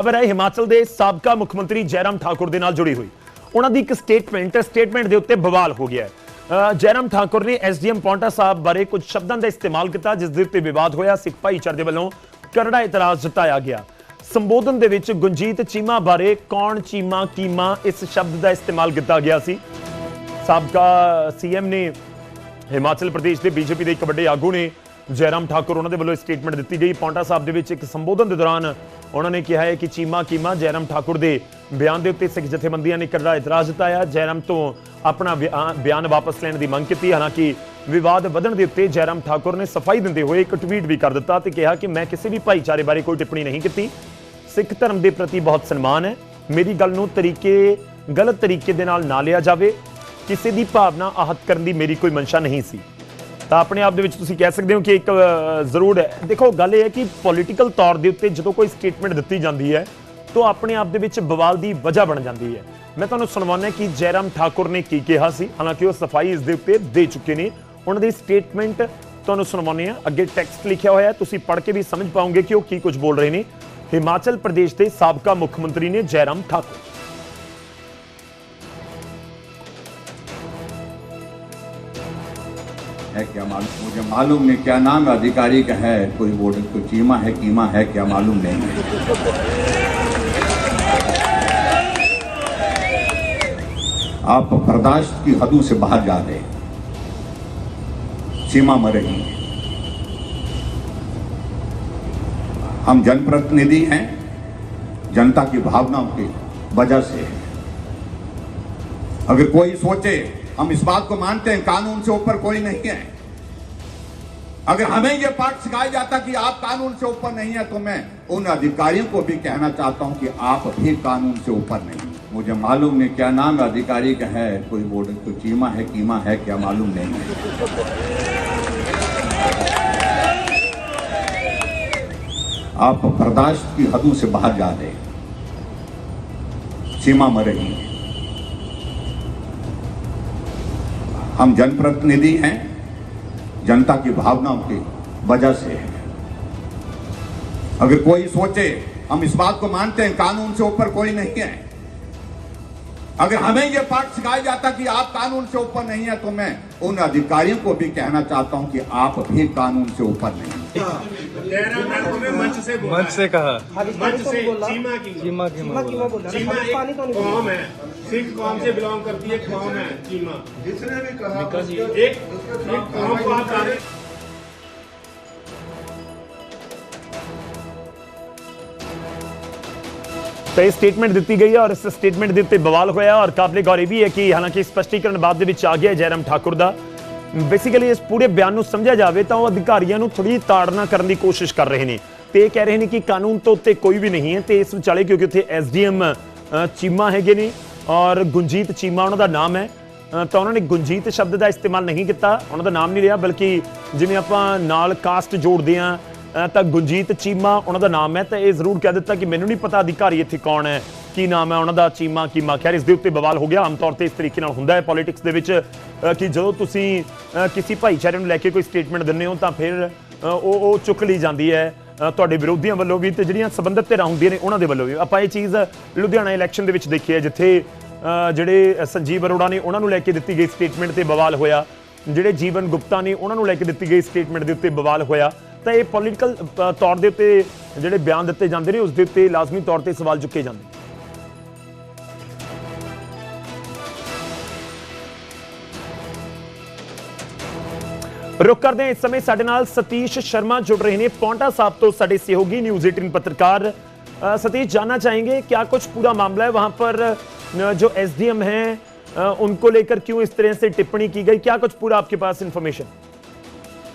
खबर है हिमाचल के साबका मुख्यमंत्री जयराम ठाकुर के नाल जुड़ी हुई। उन्होंने एक स्टेटमेंट के उत्ते बवाल हो गया है। जयराम ठाकुर ने एसडीएम पाउंटा साहब बारे कुछ शब्दों का इस्तेमाल किया जिस दे विवाद होया। सिख भाईचारे वालों करड़ा इतराज जताया गया। संबोधन दे विच गुरजीत चीमा बारे कौन चीमा कीमा इस शब्द का इस्तेमाल किया गया सी। साबका सीएम ने हिमाचल प्रदेश के बीजेपी के एक बड़े आगू ने जयराम ठाकुर उन्होंने वालों स्टेटमेंट दी गई। पाउंटा साहब के विच एक संबोधन के दौरान उन्होंने कहा है कि चीमा कीमा जयराम ठाकुर के बयान के उत्ते सिख जथेबंदियां ने करड़ा इतराज जताया। जयराम तो अपना बयान वापस लेने की मंग की। हालांकि विवाद वधण के उत्ते जयराम ठाकुर ने सफाई देंदे हुए एक ट्वीट भी कर दिता ते कहा कि मैं किसी भी भाईचारे बारे कोई टिप्पणी नहीं की। सिख धर्म के प्रति बहुत सन्मान है। मेरी गल नूं गलत तरीके दे नाल ना लिया जाए। किसी की भावना आहत करने की मेरी कोई मंशा नहीं सी। तो अपने आप दे विच तुसीं कह सकते हो कि एक जरूर है। देखो गल यह है कि पॉलिटिकल तौर के उत्ते जो कोई स्टेटमेंट दी जाती है तो अपने आप दे विच बवाल की वजह बन जाती है। मैं तुहानूं सुणवाना कि जयराम ठाकुर ने की कहा सी। हालांकि वो सफाई इस दे उत्ते दे चुके हैं। उन्होंने स्टेटमेंट तुहानूं सुणवाने आ। अगे टैक्सट लिखा होया, तुसीं पढ़ के भी समझ पाओगे कि वो की कुछ बोल रहे हैं। हिमाचल प्रदेश के साबका मुख्यमंत्री ने जयराम ठाकुर है क्या मालूम, मुझे मालूम नहीं क्या नाम अधिकारी का है, कोई बोर्ड कोई चीमा है कीमा है क्या मालूम नहीं है। आप बर्दाश्त की हदों से बाहर जा रहे, सीमा में रही है। हम जनप्रतिनिधि हैं, जनता की भावनाओं की वजह से। अगर कोई सोचे, हम इस बात को मानते हैं कानून से ऊपर कोई नहीं है। अगर हमें यह पाठ सिखाया जाता कि आप कानून से ऊपर नहीं है तो मैं उन अधिकारियों को भी कहना चाहता हूं कि आप भी कानून से ऊपर नहीं। मुझे मालूम नहीं क्या नाम अधिकारी का है, कोई बोर्ड कोई चीमा है कीमा है क्या मालूम नहीं है। आप बर्दाश्त की हदों से बाहर जा रहे, सीमा में रही है। हम जनप्रतिनिधि हैं, जनता की भावनाओं की वजह से। अगर कोई सोचे, हम इस बात को मानते हैं कानून से ऊपर कोई नहीं है। अगर हमें यह पाठ सिखाया जाता कि आप कानून से ऊपर नहीं है तो मैं उन अधिकारियों को भी कहना चाहता हूं कि आप भी कानून से ऊपर नहीं। मंच से कहा, मंच से चीमा एक कौम है, सिख कौम से बिलोंग करती है कौम है चीमा। जिसने भी कहा एक कौम को आप तो ये स्टेटमेंट दी गई है और इस स्टेटमेंट के उत्ते बवाल होया। और काबिल गौर भी है कि हालांकि स्पष्टीकरण बाद दे विच आ गया जयराम ठाकुर का। बेसिकली इस पूरे बयान को समझा जाए तो अधिकारियों थोड़ी ताड़ना करने की कोशिश कर रहे हैं। तो ये कह रहे हैं कि कानून तो उत्ते कोई भी नहीं है। तो इस विचाले क्योंकि उत्थे एसडीएम चीमा है ने और गुरजीत चीमा उन्होंने नाम है, तो उन्होंने गुरजीत शब्द का इस्तेमाल नहीं किया, उन्होंने नाम नहीं लिया। बल्कि जिवें आपां नाल कास्ट जोड़ते हैं तो गुरजीत चीमा उन्होंने नाम है। तो यह जरूर कह दिता कि मैनू नहीं पता अधिकारी इत्थे कौन है, की नाम है उन्होंने, चीमा कीमा। खैर इस दे उत्ते बवाल हो गया। आम तौर पर इस तरीके नाल हुंदा है पॉलिटिक्स दे विच कि जो तुसीं किसी भाईचारे नूं लैके कोई स्टेटमेंट दिंदे हो तो फिर वो चुक ली जाती है तुहाडे विरोधियों वालों भी ते जिहड़ियां संबंधित धिरां हुंदियां ने उन्हां दे वालों भी। आपां ये चीज़ लुधियाना इलैक्शन दे विच देखी है जिथे जिहड़े संजीव अरोड़ा ने उन्हां नूं लैके दित्ती गई स्टेटमेंट ते बवाल होया, जिहड़े जीवन गुप्ता ने उन्हां नूं लैके दित्ती गई स्टेटमेंट दे उत्ते बवाल होया। तो ये पॉलिटिकल तौर के उत्ते जिहड़े बयान दिते जाते हैं उस दे उत्ते लाजमी तौर पर सवाल चुके जाते हैं। रुक करते हैं। इस समय साडे नाल सतीश शर्मा जुड़ रहे हैं पाउंटा साहब तो साडे सहयोगी न्यूज़ 18 पत्रकार। सतीश, जानना चाहेंगे क्या कुछ पूरा मामला है वहां पर, जो एसडीएम हैं उनको लेकर क्यों इस तरह से टिप्पणी की गई, क्या कुछ पूरा आपके पास इंफॉर्मेशन?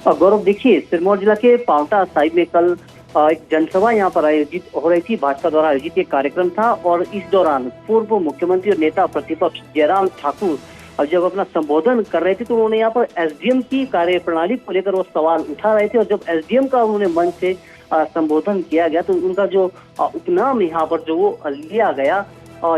गौरव, देखिए सिरमौर जिला के पाउंटा साहिब में कल एक जनसभा यहाँ पर आयोजित हो रही थी। भाजपा द्वारा आयोजित एक कार्यक्रम था और इस दौरान पूर्व मुख्यमंत्री और नेता प्रतिपक्ष जयराम ठाकुर और जब अपना संबोधन कर रहे थे तो उन्होंने यहाँ पर एसडीएम की कार्यप्रणाली को लेकर वो सवाल उठा रहे थे। और जब एसडीएम का उन्होंने मंच से संबोधन किया गया तो उनका जो उपनाम यहाँ पर जो वो लिया गया,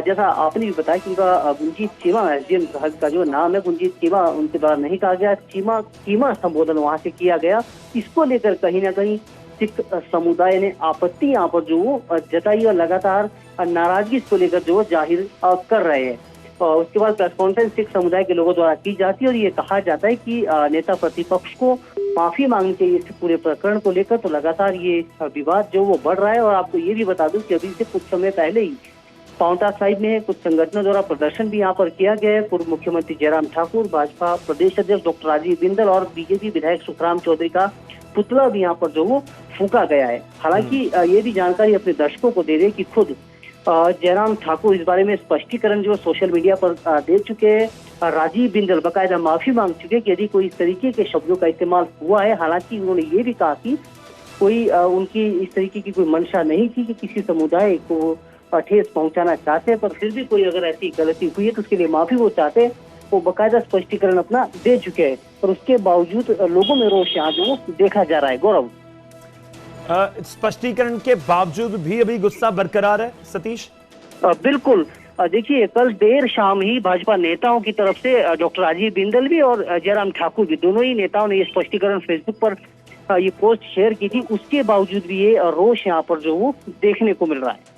जैसा आपने भी बताया कि उनका गुरजीत चीमा एसडीएम का जो नाम है गुरजीत चीमा उनके द्वारा नहीं कहा गया, चीमा कीमा संबोधन वहां से किया गया। इसको लेकर कहीं ना कहीं सिख समुदाय ने आपत्ति यहाँ पर जो वो जताई और लगातार नाराजगी इसको लेकर जो जाहिर कर रहे हैं। उसके बाद प्रेस कॉन्फ्रेंस सिख समुदाय के लोगों द्वारा की जाती है और ये कहा जाता है कि नेता प्रतिपक्ष को माफी मांगनी चाहिए इस पूरे प्रकरण को लेकर। तो लगातार ये विवाद जो वो बढ़ रहा है। और आपको ये भी बता दूं कि अभी से कुछ समय पहले ही पांवटा साहिब में कुछ संगठनों द्वारा प्रदर्शन भी यहाँ पर किया गया है। पूर्व मुख्यमंत्री जयराम ठाकुर, भाजपा प्रदेश अध्यक्ष डॉक्टर राजीव बिंदल और बीजेपी विधायक सुखराम चौधरी का पुतला भी यहाँ पर जो वो फूका गया है। हालांकि ये भी जानकारी अपने दर्शकों को दे दे कि खुद जयराम ठाकुर इस बारे में स्पष्टीकरण जो सोशल मीडिया पर दे चुके हैं। राजीव बिंदल बकायदा माफी मांग चुके कि यदि कोई इस तरीके के शब्दों का इस्तेमाल हुआ है। हालांकि उन्होंने ये भी कहा कि कोई उनकी इस तरीके की कोई मंशा नहीं थी कि किसी समुदाय को ठेस पहुंचाना चाहते हैं, पर फिर भी कोई अगर ऐसी गलती हुई है तो उसके लिए माफी वो चाहते हैं। वो बकायदा स्पष्टीकरण अपना दे चुके हैं, पर उसके बावजूद लोगों में रोष यहाँ जो देखा जा रहा है। गौरव, स्पष्टीकरण के बावजूद भी अभी गुस्सा बरकरार है सतीश? बिल्कुल। देखिए, कल देर शाम ही भाजपा नेताओं की तरफ से डॉक्टर राजीव बिंदल भी और जयराम ठाकुर भी, दोनों ही नेताओं ने ये स्पष्टीकरण फेसबुक पर ये पोस्ट शेयर की थी। उसके बावजूद भी ये रोष यहाँ पर जो वो देखने को मिल रहा है।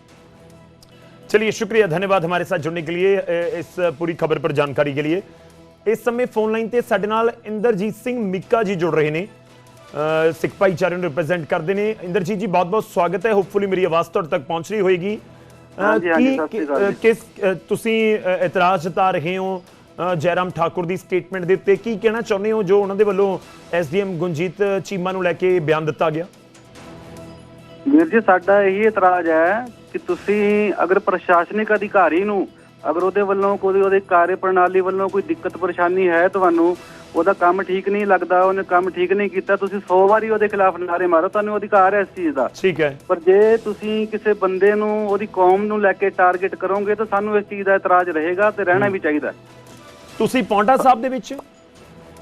चलिए, शुक्रिया, धन्यवाद हमारे साथ जुड़ने के लिए, इस पूरी खबर पर जानकारी के लिए। इस समय फोन लाइन ते साडे नाल इंदरजीत सिंह मिक्का जी जुड़ रहे हैं, सिख भाईचारे ਨੂੰ रिप्रेजेंट करते हैं। इंदरजीत जी, बहुत बहुत स्वागत है। होपफुली मेरी आवाज़ तुहाडे तक पहुंच रही होगी। किस तुसीं इतराज़ जता रहे हो जयराम ठाकुर की स्टेटमेंट के उत्ते, की कहना चाहुंदे हो जो उन्होंने वालों SDM गुरजीत चीमा नूं लैके बयान दिता गया? वीर जी, साडा यही इतराज है कि तुसीं अगर प्रशासनिक अधिकारी नूं अगर ਉਹਦੇ ਵੱਲੋਂ ਕੋਈ ਉਹਦੇ कार्य प्रणाली ਵੱਲੋਂ ਕੋਈ ਦਿੱਕਤ ਪਰੇਸ਼ਾਨੀ ਹੈ, ਤੁਹਾਨੂੰ ਉਹਦਾ ਕੰਮ ਠੀਕ ਨਹੀਂ ਲੱਗਦਾ, ਉਹਨੇ ਕੰਮ ਠੀਕ ਨਹੀਂ ਕੀਤਾ, ਤੁਸੀਂ 100 ਵਾਰੀ ਉਹਦੇ ਖਿਲਾਫ ਨਾਰੇ ਮਾਰੋ, ਤੁਹਾਨੂੰ ਅਧਿਕਾਰ ਹੈ ਇਸ ਚੀਜ਼ ਦਾ। ਠੀਕ ਹੈ, ਪਰ ਜੇ ਤੁਸੀਂ ਕਿਸੇ ਬੰਦੇ ਨੂੰ ਉਹਦੀ ਕੌਮ ਨੂੰ ਲੈ ਕੇ ਟਾਰਗੇਟ ਕਰੋਗੇ ਤਾਂ ਸਾਨੂੰ ਇਸ ਚੀਜ਼ ਦਾ ਇਤਰਾਜ਼ ਰਹੇਗਾ ਤੇ ਰਹਿਣਾ ਵੀ ਚਾਹੀਦਾ। ਤੁਸੀਂ ਪੌਂਟਾ ਸਾਹਿਬ ਦੇ ਵਿੱਚ?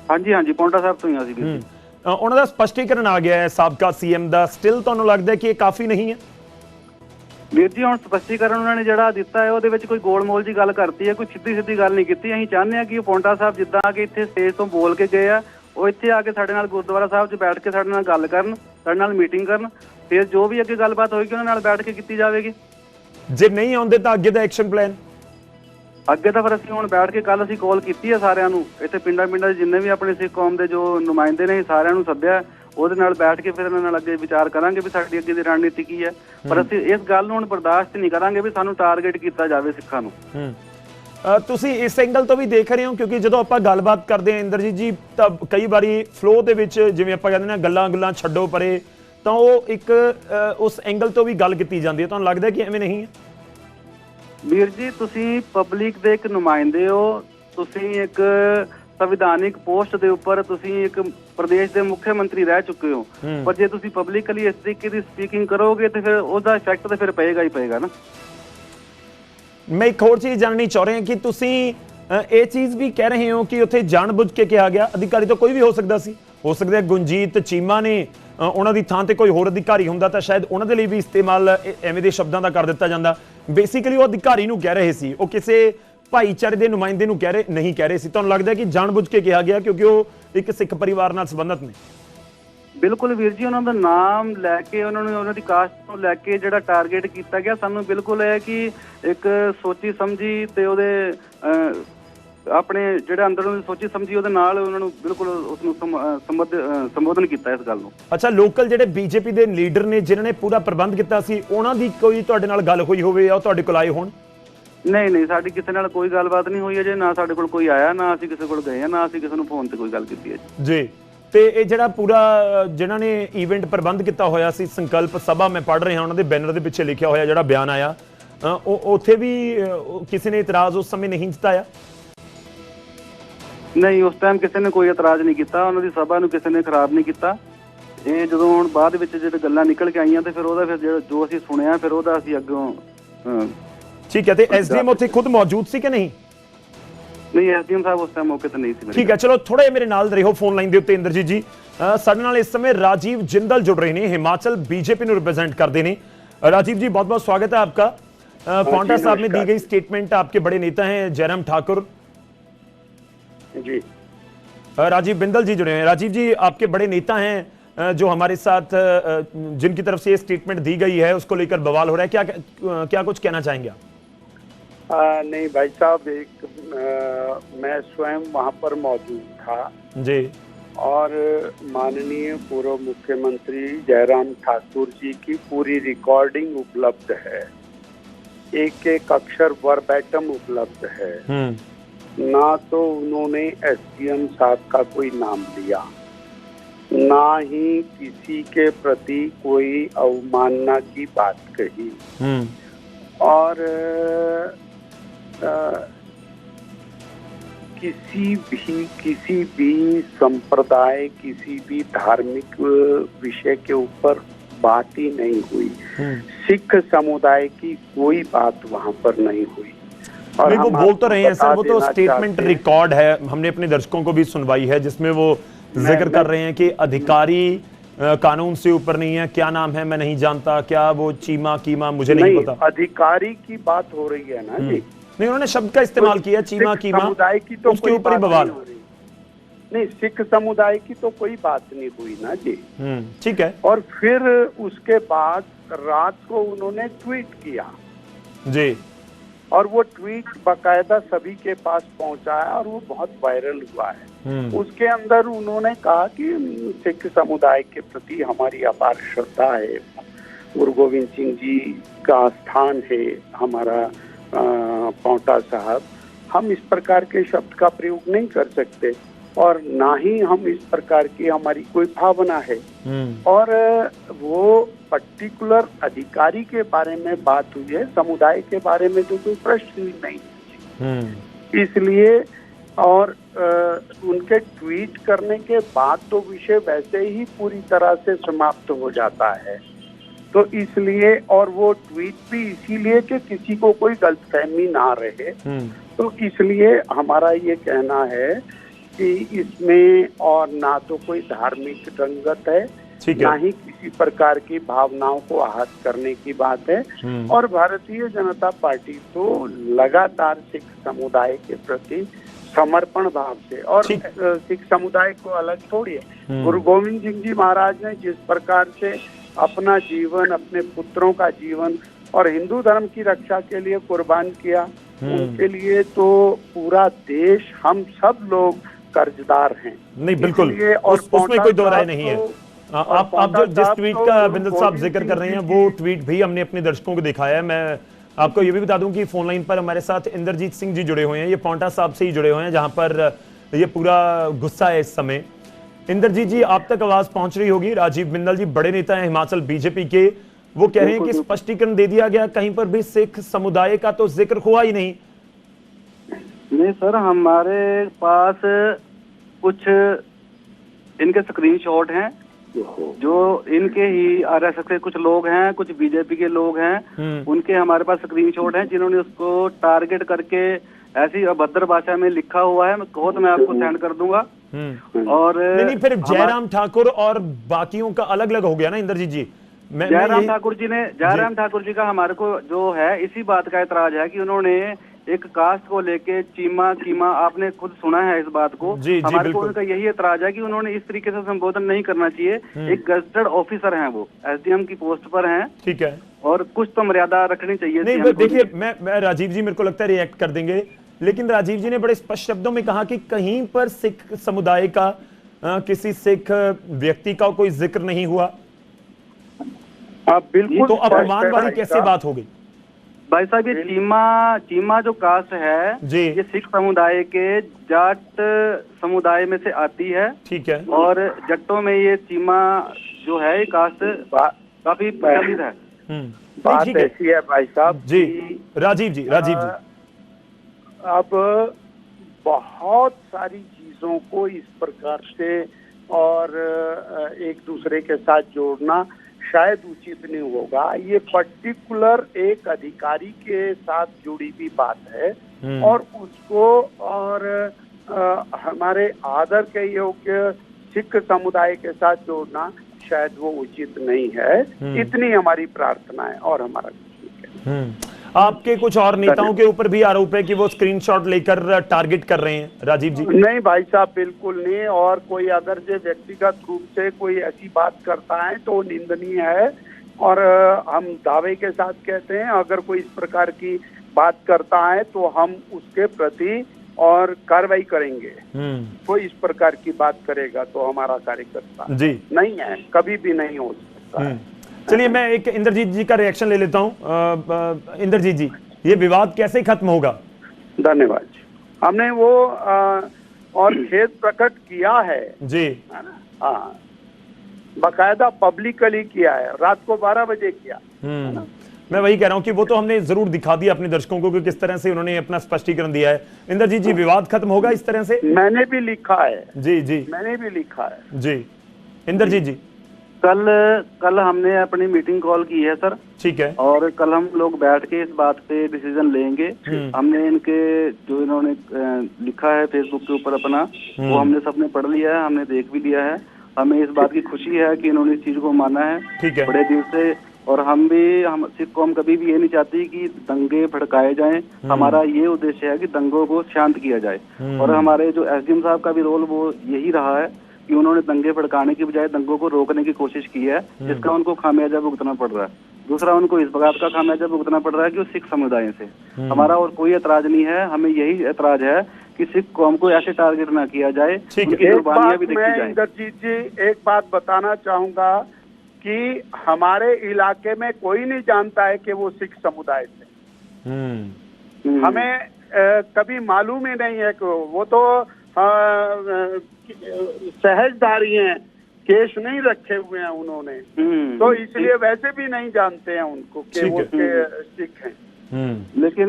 ਹਾਂਜੀ ਹਾਂਜੀ, ਪੌਂਟਾ ਸਾਹਿਬ ਤੋਂ ਹੀ ਅਸੀਂ ਵੀ। ਉਹਨਾਂ ਦਾ ਸਪਸ਼ਟੀਕਰਨ ਆ ਗਿਆ ਹੈ ਸਾਬਕਾ CM ਦਾ, ਸਟਿਲ ਤੁਹਾਨੂੰ ਲੱਗਦਾ ਕਿ ਇਹ ਕਾਫੀ ਨਹੀਂ ਹੈ? ਵੀਰ ਜੀ, ਹੁਣ ਸਪਸ਼ਟੀਕਰਨ ਉਹਨਾਂ ਨੇ ਜਿਹੜਾ ਦਿੱਤਾ ਹੈ ਉਹਦੇ ਵਿੱਚ ਕੋਈ ਗੋਲਮੋਲ ਦੀ ਗੱਲ ਕਰਤੀ ਹੈ, ਕੋਈ ਸਿੱਧੀ ਗੱਲ ਨਹੀਂ ਕੀਤੀ। ਅਸੀਂ ਚਾਹੁੰਦੇ ਹਾਂ ਕਿ ਪੌਂਟਾ ਸਾਹਿਬ ਜਿੱਦਾਂ ਆ ਕੇ ਇੱਥੇ ਸਟੇਜ ਤੋਂ ਬੋਲ ਕੇ ਗਏ ਆ, ਉਹ ਇੱਥੇ ਆ ਕੇ ਸਾਡੇ ਨਾਲ ਗੁਰਦੁਆਰਾ ਸਾਹਿਬ 'ਚ ਬੈਠ ਕੇ ਸਾਡੇ ਨਾਲ ਗੱਲ ਕਰਨ, ਸਾਡੇ ਨਾਲ ਮੀਟਿੰਗ ਕਰਨ, ਫਿਰ ਜੋ ਵੀ ਅੱਗੇ ਗੱਲਬਾਤ ਹੋਏਗੀ ਉਹਨਾਂ ਨਾਲ ਬੈਠ ਕੇ ਕੀਤੀ ਜਾਵੇਗੀ। ਜੇ ਨਹੀਂ ਆਉਂਦੇ ਤਾਂ ਅੱਗੇ ਦਾ ਐਕਸ਼ਨ ਪਲਾਨ? ਅੱਗੇ ਤਾਂ ਫਿਰ ਅਸੀਂ ਹੁਣ ਬੈਠ ਕੇ ਕੱਲ ਅਸੀਂ ਕਾਲ ਕੀਤੀ ਹੈ ਸਾਰਿਆਂ ਨੂੰ, ਇੱਥੇ ਪਿੰਡਾਂ ਦੇ ਜਿੰਨੇ ਵੀ ਆਪਣੇ ਸਿੱਖ ਕੌਮ ਦੇ ਜੋ ਨੁਮਾਇੰਦੇ ਨੇ ਸਾਰਿਆਂ ਨੂੰ ਸੱਦਿਆ, ਉਹਦੇ ਨਾਲ ਬੈਠ ਕੇ ਫਿਰ ਇਹਨਾਂ ਨਾਲ ਅੱਗੇ ਵਿਚਾਰ ਕਰਾਂਗੇ ਵੀ ਸਾਡੀ ਅੱਗੇ ਦੀ ਰਣਨੀਤੀ ਕੀ ਹੈ। ਪਰ ਅਸੀਂ ਇਸ ਗੱਲ ਨੂੰ ਹੁਣ ਬਰਦਾਸ਼ਤ ਨਹੀਂ ਕਰਾਂਗੇ ਵੀ ਸਾਨੂੰ ਟਾਰਗੇਟ ਕੀਤਾ ਜਾਵੇ ਸਿੱਖਾਂ ਨੂੰ। ਤੁਸੀਂ ਇਸ ਐਂਗਲ ਤੋਂ ਵੀ ਦੇਖ ਰਹੇ ਹੋ, ਕਿਉਂਕਿ ਜਦੋਂ ਆਪਾਂ ਗੱਲਬਾਤ ਕਰਦੇ ਹਾਂ ਇੰਦਰਜੀਤ ਜੀ, ਤਾਂ ਕਈ ਵਾਰੀ ਫਲੋ ਦੇ ਵਿੱਚ ਜਿਵੇਂ ਆਪਾਂ ਕਹਿੰਦੇ ਨੇ ਗੱਲਾਂ ਛੱਡੋ ਪਰੇ, ਤਾਂ ਉਹ ਇੱਕ ਉਸ ਐਂਗਲ ਤੋਂ ਵੀ ਗੱਲ ਕੀਤੀ ਜਾਂਦੀ ਹੈ। ਤੁਹਾਨੂੰ ਲੱਗਦਾ ਕਿ ਐਵੇਂ ਨਹੀਂ ਹੈ? ਵੀਰ ਜੀ, ਤੁਸੀਂ ਪਬਲਿਕ ਦੇ ਇੱਕ ਨੁਮਾਇੰਦੇ ਹੋ, ਤੁਸੀਂ ਇੱਕ ਸੰਵਿਧਾਨਿਕ ਪੋਸਟ ਦੇ ਉੱਪਰ ਤੁਸੀਂ ਇੱਕ ਪ੍ਰਦੇਸ਼ ਦੇ ਮੁੱਖ ਮੰਤਰੀ ਰਹਿ ਚੁੱਕੇ ਹੋ, ਪਰ ਜੇ ਤੁਸੀਂ ਪਬਲਿਕਲੀ ਇਸ ਤਰੀਕੇ ਦੀ ਸਪੀਕਿੰਗ ਕਰੋਗੇ ਤੇ ਫਿਰ ਉਹਦਾ ਇਫੈਕਟ ਤਾਂ ਫਿਰ ਪਏਗਾ ਹੀ ਪਏਗਾ ਨਾ। ਮੈਂ ਇੱਕ ਹੋਰ ਚੀਜ਼ ਜਾਣਨੀ ਚਾਹ ਰਿਹਾ ਕਿ ਤੁਸੀਂ ਇਹ ਚੀਜ਼ ਵੀ ਕਹਿ ਰਹੇ ਹੋ ਕਿ ਉੱਥੇ ਜਾਣਬੁੱਝ ਕੇ ਕਿਹਾ ਗਿਆ, ਅਧਿਕਾਰੀ ਤਾਂ ਕੋਈ ਵੀ ਹੋ ਸਕਦਾ ਸੀ, ਹੋ ਸਕਦਾ ਗੁਰਜੀਤ ਚੀਮਾ ਨੇ ਉਹਨਾਂ ਦੀ ਥਾਂ ਤੇ ਕੋਈ ਹੋਰ ਅਧਿਕਾਰੀ ਹੁੰਦਾ ਤਾਂ ਸ਼ਾਇਦ ਉਹਨਾਂ ਦੇ ਲਈ ਵੀ ਇਸਤੇਮਾਲ ਐਵੇਂ ਦੇ ਸ਼ਬਦਾਂ ਦਾ ਕਰ ਦਿੱਤਾ ਜਾਂਦਾ। ਬੇਸਿਕਲੀ ਉਹ ਅਧਿਕਾਰੀ ਨੂੰ ਕਹਿ ਰਹੇ ਸੀ, ਉਹ ਕਿਸੇ ਭਾਈਚਾਰੇ ਦੇ ਨੁਮਾਇੰਦੇ ਨੂੰ ਨਹੀਂ ਕਹਿ ਰਹੇ ਸੀ। ਤੁਹਾਨੂੰ ਲੱਗਦਾ ਕਿ ਜਾਣਬੁੱਝ ਕੇ ਕਿਹਾ ਗਿਆ ਕਿਉਂਕਿ ਉਹ ਇੱਕ ਸਿੱਖ ਪਰਿਵਾਰ ਨਾਲ ਸੰਬੰਧਿਤ ਨੇ? ਬਿਲਕੁਲ ਵੀਰ ਜੀ, ਉਹਨਾਂ ਦਾ ਨਾਮ ਲੈ ਕੇ ਉਹਨਾਂ ਨੂੰ ਉਹਨਾਂ ਦੀ ਕਾਸਟ ਨੂੰ ਲੈ ਕੇ ਜਿਹੜਾ ਟਾਰਗੇਟ ਕੀਤਾ ਗਿਆ, ਸਾਨੂੰ ਬਿਲਕੁਲ ਹੈ ਕਿ ਇੱਕ ਸੋਚੀ ਸਮਝੀ ਤੇ ਉਹਦੇ ਆਪਣੇ ਜਿਹੜੇ ਅੰਦਰੋਂ ਸੋਚੀ ਸਮਝੀ ਉਹਦੇ ਨਾਲ ਉਹਨਾਂ ਨੂੰ ਬਿਲਕੁਲ ਉਸ ਨੂੰ ਸੰਬੋਧਨ ਕੀਤਾ ਇਸ ਗੱਲ ਨੂੰ। ਅੱਛਾ, ਲੋਕਲ ਜਿਹੜੇ BJP ਦੇ ਲੀਡਰ ਨੇ ਜਿਨ੍ਹਾਂ ਨੇ ਪੂਰਾ ਪ੍ਰਬੰਧ ਕੀਤਾ ਸੀ, ਉਹਨਾਂ ਦੀ ਕੋਈ ਤੁਹਾਡੇ ਨਾਲ ਗੱਲ ਹੋਈ ਹੋਵੇ ਜਾਂ ਤੁਹਾਡੇ ਕੋਲ ਆਏ ਹੋਣ? ਨਹੀਂ, ਸਾਡੀ ਕਿਸੇ ਨਾਲ ਕੋਈ ਗੱਲਬਾਤ ਨਹੀਂ ਹੋਈ ਅਜੇ, ਨਾ ਸਾਡੇ ਕੋਲ ਕੋਈ ਆਇਆ, ਨਾ ਅਸੀਂ ਕਿਸੇ ਕੋਲ ਗਏ ਆ, ਨਾ ਅਸੀਂ ਕਿਸੇ ਨੂੰ ਫੋਨ ਤੇ ਕੋਈ ਗੱਲ ਕੀਤੀ ਹੈ ਜੀ। ਤੇ ਇਹ ਜਿਹੜਾ ਪੂਰਾ ਜਿਨ੍ਹਾਂ ਨੇ ਇਵੈਂਟ ਪ੍ਰਬੰਧ ਕੀਤਾ ਹੋਇਆ ਸੀ, ਸੰਕਲਪ ਸਭਾ, ਮੈਂ ਪੜ੍ਹ ਰਿਹਾ ਉਹਨਾਂ ਦੇ ਬੈਨਰ ਦੇ ਪਿੱਛੇ ਲਿਖਿਆ ਹੋਇਆ ਜਿਹੜਾ ਬਿਆਨ ਆਇਆ, ਉੱਥੇ ਵੀ ਕਿਸੇ ਨੇ ਇਤਰਾਜ਼ ਉਸ ਸਮੇਂ ਨਹੀਂ ਜਤਾਇਆ? ਨਹੀਂ, ਉਸ ਟਾਈਮ ਕਿਸੇ ਨੇ ਕੋਈ ਇਤਰਾਜ਼ ਨਹੀਂ ਕੀਤਾ, ਉਹਨਾਂ ਦੀ ਸਭਾ ਨੂੰ ਕਿਸੇ ਨੇ ਖਰਾਬ ਨਹੀਂ ਕੀਤਾ। ਇਹ ਜਦੋਂ ਹੁਣ ਬਾਅਦ ਵਿੱਚ ਜਿਹੜੇ ਗੱਲਾਂ ਨਿਕਲ ਕੇ ਆਈਆਂ ਤੇ ਫਿਰ ਉਹਦਾ ਫਿਰ ਜੋ ਅਸੀਂ ਸੁਣਿਆ ਫਿਰ ਉਹਦਾ ਅਸੀਂ ਅੱਗੋਂ। ਠੀਕ ਹੈ, ਤੇ SDM ਉੱਥੇ ਖੁਦ ਮੌਜੂਦ ਸੀ ਕਿ ਨਹੀਂ? ਨਹੀਂ, SDM ਸਾਹਿਬ ਉਸ ਟਾਈਮ ਮੌਕੇ ਤੇ ਨਹੀਂ ਸੀ। ਠੀਕ ਹੈ, ਚਲੋ ਥੋੜਾ ਜਿਹਾ ਮੇਰੇ ਨਾਲ ਰਹੋ ਫੋਨ ਲਾਈਨ ਦੇ ਉੱਤੇ ਇੰਦਰਜੀਤ ਜੀ। ਸਾਡੇ ਨਾਲ ਇਸ ਸਮੇਂ राजीव जिंदल जुड़ रहे हैं, हिमाचल BJP ਨੂੰ रिप्रेजेंट करते हैं। राजीव जी, बहुत बहुत स्वागत है आपका। पांवटा साहब में दी गई स्टेटमेंट, आपके बड़े नेता हैं जयराम ठाकुर जी। राजीव बिंदल जी जुड़े हैं। राजीव जी, आपके बड़े नेता हैं जो हमारे साथ जिनकी तरफ से ये स्टेटमेंट दी गई है उसको लेकर बवाल हो रहा है, क्या कुछ कहना चाहेंगे आप? नहीं भाई साहब, मैं स्वयं वहाँ पर मौजूद था जी। और माननीय पूर्व मुख्यमंत्री जयराम ठाकुर जी की पूरी रिकॉर्डिंग उपलब्ध है, एक एक अक्षर वर्बैटम उपलब्ध है। ना तो उन्होंने एसडीएम साहब का कोई नाम लिया, ना ही किसी के प्रति कोई अवमानना की बात कही, और किसी भी संप्रदाय, किसी भी धार्मिक विषय के ऊपर बात ही नहीं हुई। सिख समुदाय की कोई बात वहां पर नहीं हुई। और नहीं, वो बोल तो रहे हैं सर, वो तो स्टेटमेंट रिकॉर्ड है, हमने अपने दर्शकों को भी सुनवाई है, जिसमें वो जिक्र कर रहे हैं कि अधिकारी कानून से ऊपर नहीं है। क्या नाम है मैं नहीं जानता, क्या वो चीमा कीमा मुझे नहीं पता। अधिकारी की बात हो रही है ना जी। नहीं, उन्होंने शब्द का इस्तेमाल किया चीमा कीमा, समुदाय की तो उसके ऊपर ही बवाल। नहीं, सिख समुदाय की तो कोई बात नहीं हुई ना जी। ठीक है। और फिर उसके बाद रात को उन्होंने ट्वीट किया जी, और वो ट्वीट बाकायदा सभी के पास पहुंचा है और वो बहुत वायरल हुआ है। उसके अंदर उन्होंने कहा कि सिख समुदाय के प्रति हमारी अपार श्रद्धा है, गुरु गोविंद सिंह जी का स्थान है हमारा पांवटा साहब, हम इस प्रकार के शब्द का प्रयोग नहीं कर सकते और ना ही हम इस प्रकार की हमारी कोई भावना है। और वो पर्टिकुलर अधिकारी के बारे में बात हुई है, समुदाय के बारे में तो कोई प्रश्न ही नहीं। इसलिए और उनके ट्वीट करने के बाद तो विषय वैसे ही पूरी तरह से समाप्त हो जाता है। तो इसलिए, और वो ट्वीट भी इसीलिए कि किसी को कोई गलतफहमी ना रहे, तो इसलिए हमारा ये कहना है कि इसमें और ना तो कोई धार्मिक रंगत है, ना ही किसी प्रकार की भावनाओं को आहत करने की बात है। और भारतीय जनता पार्टी तो लगातार सिख समुदाय के प्रति समर्पण भाव से, और सिख समुदाय को अलग थोड़ी है, गुरु गोविंद सिंह जी महाराज ने जिस प्रकार से अपना जीवन, अपने पुत्रों का जीवन और हिंदू धर्म की रक्षा के लिए कुर्बान किया, उनके लिए तो पूरा देश, हम सब लोग कर्जदार हैं। नहीं, बिल्कुल उसमें कोई दो राय नहीं है। आप जो जिस ट्वीट का बिंदल साहब जिक्र कर रहे हैं वो ट्वीट भी हमने अपने दर्शकों को दिखाया है। मैं आपको ये भी बता दूं कि फोन लाइन पर हमारे साथ इंद्रजीत सिंह जी जुड़े हुए हैं, ये पांवटा साहब से ही जुड़े हुए हैं जहां पर ये पूरा गुस्सा है इस समय। इंद्रजीत जी, आप तक आवाज पहुंच रही होगी। राजीव बिंदल जी बड़े नेता हैं हिमाचल बीजेपी के, वो कह रहे हैं कि स्पष्टीकरण दे दिया गया, कहीं पर भी सिख समुदाय का तो जिक्र हुआ ही नहीं। नहीं सर, हमारे पास कुछ इनके स्क्रीनशॉट हैं, जो इनके ही आरएसएस के कुछ लोग हैं, कुछ बीजेपी के लोग हैं, उनके हमारे पास स्क्रीनशॉट हैं जिन्होंने उसको टारगेट करके ऐसी अभद्र भाषा में लिखा हुआ है। मैं आपको सेंड कर दूंगा। और नहीं, फिर जयराम ठाकुर और बाकियों का अलग अलग हो गया ना इंद्रजीत जी। जयराम ठाकुर जी का हमारे को जो है इसी बात का एतराज है कि उन्होंने एक कास्ट को लेके चीमा कीमा, आपने खुद सुना है इस बात को। हमारे को उनका यही एतराज है कि उन्होंने इस तरीके से संबोधन नहीं करना चाहिए। एक गजेटेड ऑफिसर हैं, वो एसडीएम की पोस्ट पर हैं, ठीक है, और कुछ तो मर्यादा रखनी चाहिए। नहीं, देखिए मैं राजीव जी, मेरे को लगता है रिएक्ट कर देंगे, लेकिन राजीव जी ने बड़े स्पष्ट शब्दों में कहा कि कहीं पर सिख समुदाय का किसी सिख व्यक्ति का कोई जिक्र नहीं हुआ। बिल्कुल, तो अपमान वाली कैसे बात हो गई भाई साहब? ये चीमा जो कास्ट है जी, ये सिख समुदाय के जाट समुदाय में से आती है, ठीक है, और जट्टों में ये चीमा जो है कास्ट काफी प्रचलित है। बात ऐसी है भाई साहब जी, राजीव जी अब बहुत सारी चीजों को इस प्रकार से और एक दूसरे के साथ जोड़ना शायद उचित नहीं होगा। ये पर्टिकुलर एक अधिकारी के साथ जुड़ी हुई बात है और उसको और हमारे आदर के योग्य सिख समुदाय के साथ जोड़ना शायद वो उचित नहीं है। इतनी हमारी प्रार्थना है और हमारा आपके कुछ और नेताओं के ऊपर भी आरोप है कि वो स्क्रीनशॉट लेकर टारगेट कर रहे हैं, राजीव जी? नहीं भाई साहब, बिल्कुल नहीं। और कोई अगर जो व्यक्तिगत रूप से कोई ऐसी बात करता है तो निंदनीय है, और हम दावे के साथ कहते हैं अगर कोई इस प्रकार की बात करता है तो हम उसके प्रति और कार्रवाई करेंगे। कोई इस प्रकार की बात करेगा तो हमारा कार्यकर्ता जी नहीं है, कभी भी नहीं हो सकता है। चलिए मैं एक इंद्रजीत जी का रिएक्शन ले लेता हूं। इंद्रजीत जी, ये विवाद कैसे खत्म होगा? धन्यवाद जी। हमने वो और खेद प्रकट किया है जी, है ना? हाँ, बाकायदा पब्लिकली किया है, रात को 12 बजे किया। मैं वही कह रहा हूं कि वो तो हमने जरूर दिखा दिया अपने दर्शकों को कि किस तरह से उन्होंने अपना स्पष्टीकरण दिया है। इंद्रजीत जी, विवाद खत्म होगा इस तरह से? मैंने भी लिखा है जी जी, मैंने भी लिखा है जी। इंद्रजीत जी, कल हमने अपनी मीटिंग कॉल की है सर, ठीक है, और कल हम लोग बैठ के इस बात पे डिसीजन लेंगे। हमने इनके जो इन्होंने लिखा है फेसबुक के ऊपर अपना, वो हमने सबने पढ़ लिया है, हमने देख भी लिया है। हमें इस बात की खुशी है कि इन्होंने इस चीज को माना है, ठीक है, बड़े दिल से। और हम सिख कौम कभी भी ये नहीं चाहती कि दंगे भड़काए जाएं। हमारा ये उद्देश्य है कि दंगों को शांत किया जाए। और हमारे जो एसडीएम साहब का भी रोल वो यही रहा है कि उन्होंने दंगे भड़काने की बजाय दंगों को रोकने की कोशिश की है, जिसका उनको खामियाजा भुगतना पड़ रहा है। दूसरा, उनको इस बात का खामियाजा भुगतना पड़ रहा है कि वो सिख समुदाय से। हमारा और कोई ऐतराज नहीं है, हमें यही ऐतराज है कि सिख कौम को ऐसे टारगेट ना किया जाए, उनकी कुर्बानियां भी देखी जाए। इंद्रजीत जी, एक बात बताना चाहूंगा कि हमारे इलाके में कोई नहीं जानता है कि वो सिख समुदाय से। हमें कभी मालूम ही नहीं है कि वो तो सहजधारी हैं, केस नहीं रखे हुए हैं उन्होंने, तो इसलिए वैसे भी नहीं जानते हैं उनको कि वो सिख हैं। लेकिन